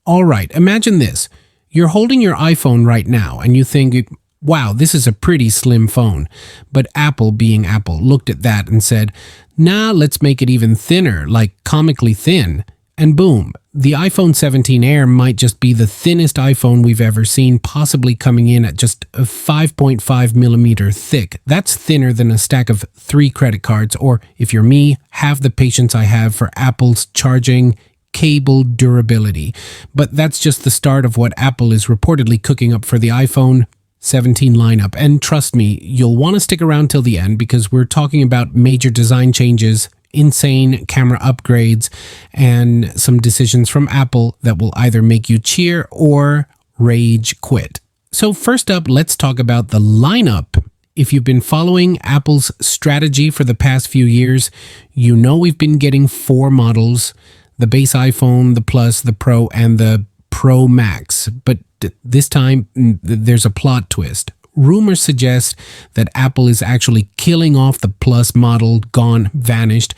All right, imagine this. You're holding your iPhone right now and you think, wow, this is a pretty slim phone. But Apple, being Apple, looked at that and said, nah, let's make it even thinner, like comically thin. And boom, the iPhone 17 Air might just be the thinnest iPhone we've ever seen, possibly coming in at just a 5.5 millimeter thick. That's thinner than a stack of 3 credit cards, or if you're me, have the patience I have for Apple's charging cable durability. But that's just the start of what Apple is reportedly cooking up for the iPhone 17 lineup. And trust me, you'll want to stick around till the end because we're talking about major design changes, insane camera upgrades, and some decisions from Apple that will either make you cheer or rage quit. So first up, let's talk about the lineup. If you've been following Apple's strategy for the past few years, you know we've been getting 4 models: the base iPhone, the Plus, the Pro, and the Pro Max. But this time, there's a plot twist. Rumors suggest that Apple is actually killing off the Plus model, gone, vanished,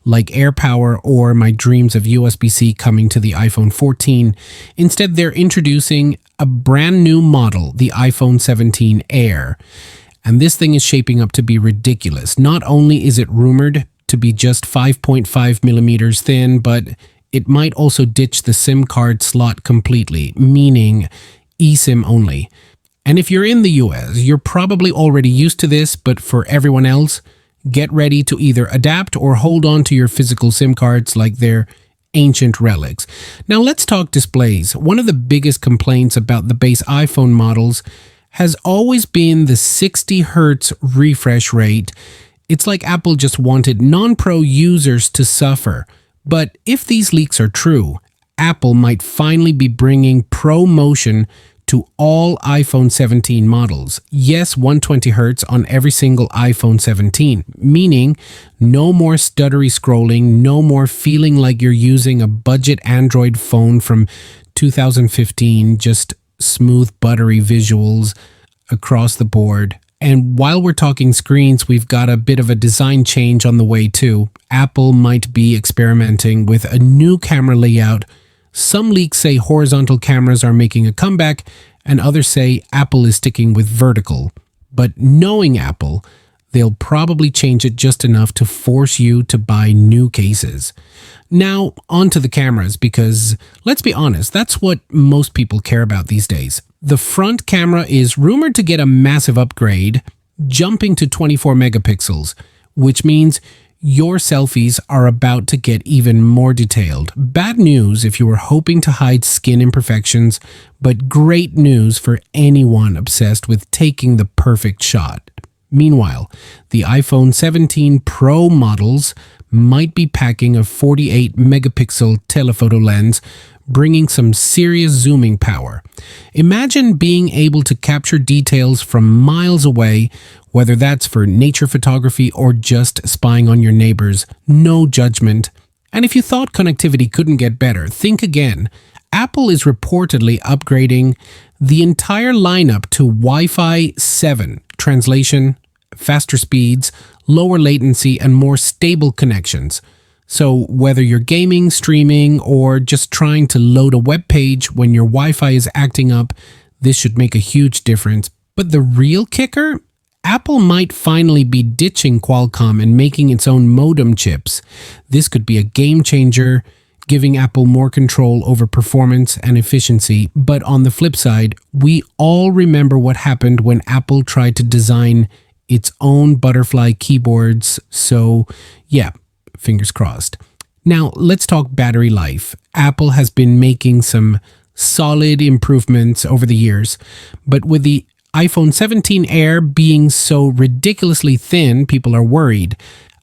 like AirPower or my dreams of USB-C coming to the iPhone 14. Instead, they're introducing a brand new model, the iPhone 17 Air. And this thing is shaping up to be ridiculous. Not only is it rumored to be just 5.5 millimeters thin, but it might also ditch the SIM card slot completely, meaning eSIM only. And if you're in the US, you're probably already used to this, but for everyone else, get ready to either adapt or hold on to your physical SIM cards like they're ancient relics. Now let's talk displays. One of the biggest complaints about the base iPhone models has always been the 60 Hz refresh rate. It's like Apple just wanted non-pro users to suffer. But if these leaks are true, Apple might finally be bringing ProMotion to all iPhone 17 models. Yes, 120 Hz on every single iPhone 17, meaning no more stuttery scrolling, no more feeling like you're using a budget Android phone from 2015, just smooth, buttery visuals across the board. And while we're talking screens, we've got a bit of a design change on the way too. Apple might be experimenting with a new camera layout. Some leaks say horizontal cameras are making a comeback, and others say Apple is sticking with vertical. But knowing Apple, they'll probably change it just enough to force you to buy new cases. Now, onto the cameras, because let's be honest, that's what most people care about these days. The front camera is rumored to get a massive upgrade, jumping to 24 megapixels, which means your selfies are about to get even more detailed. Bad news if you were hoping to hide skin imperfections, but great news for anyone obsessed with taking the perfect shot. Meanwhile, the iPhone 17 Pro models might be packing a 48 megapixel telephoto lens, bringing some serious zooming power. Imagine being able to capture details from miles away, whether that's for nature photography or just spying on your neighbors. No judgment. And if you thought connectivity couldn't get better, think again. Apple is reportedly upgrading the entire lineup to Wi-Fi 7. Translation: faster speeds, lower latency, and more stable connections. So whether you're gaming, streaming, or just trying to load a web page when your Wi-Fi is acting up, this should make a huge difference. But the real kicker? Apple might finally be ditching Qualcomm and making its own modem chips. This could be a game changer, giving Apple more control over performance and efficiency. But on the flip side, we all remember what happened when Apple tried to design its own butterfly keyboards. So yeah, fingers crossed. Now let's talk battery life. Apple has been making some solid improvements over the years, but with the iPhone 17 Air being so ridiculously thin, people are worried.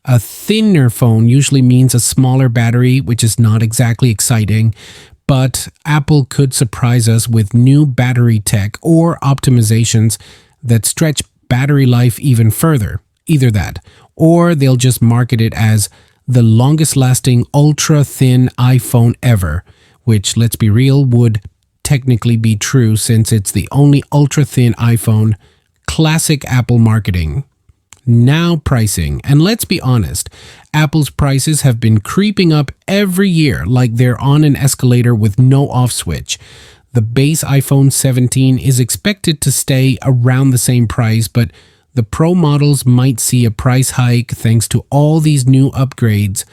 A thinner phone usually means a smaller battery, which is not exactly exciting, but Apple could surprise us with new battery tech or optimizations that stretch battery life even further. Either that, or they'll just market it as the longest lasting ultra thin iPhone ever, which, let's be real, would technically be true since it's the only ultra thin iPhone. Classic Apple marketing. Now pricing, and let's be honest, Apple's prices have been creeping up every year like they're on an escalator with no off switch. The base iPhone 17 is expected to stay around the same price, but the Pro models might see a price hike thanks to all these new upgrades.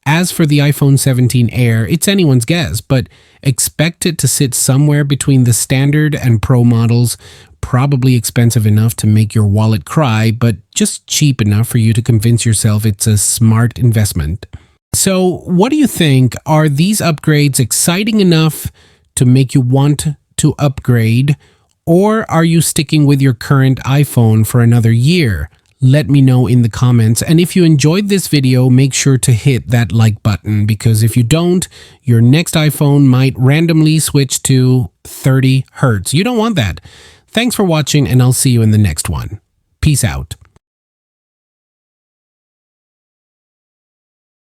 As for the iPhone 17 Air, it's anyone's guess, but expect it to sit somewhere between the standard and Pro models, probably expensive enough to make your wallet cry, but just cheap enough for you to convince yourself it's a smart investment. So, what do you think? Are these upgrades exciting enough to make you want to upgrade, or are you sticking with your current iPhone for another year? Let me know in the comments. And if you enjoyed this video, make sure to hit that like button, because if you don't, your next iPhone might randomly switch to 30 Hertz. You don't want that. Thanks for watching, and I'll see you in the next one. Peace out.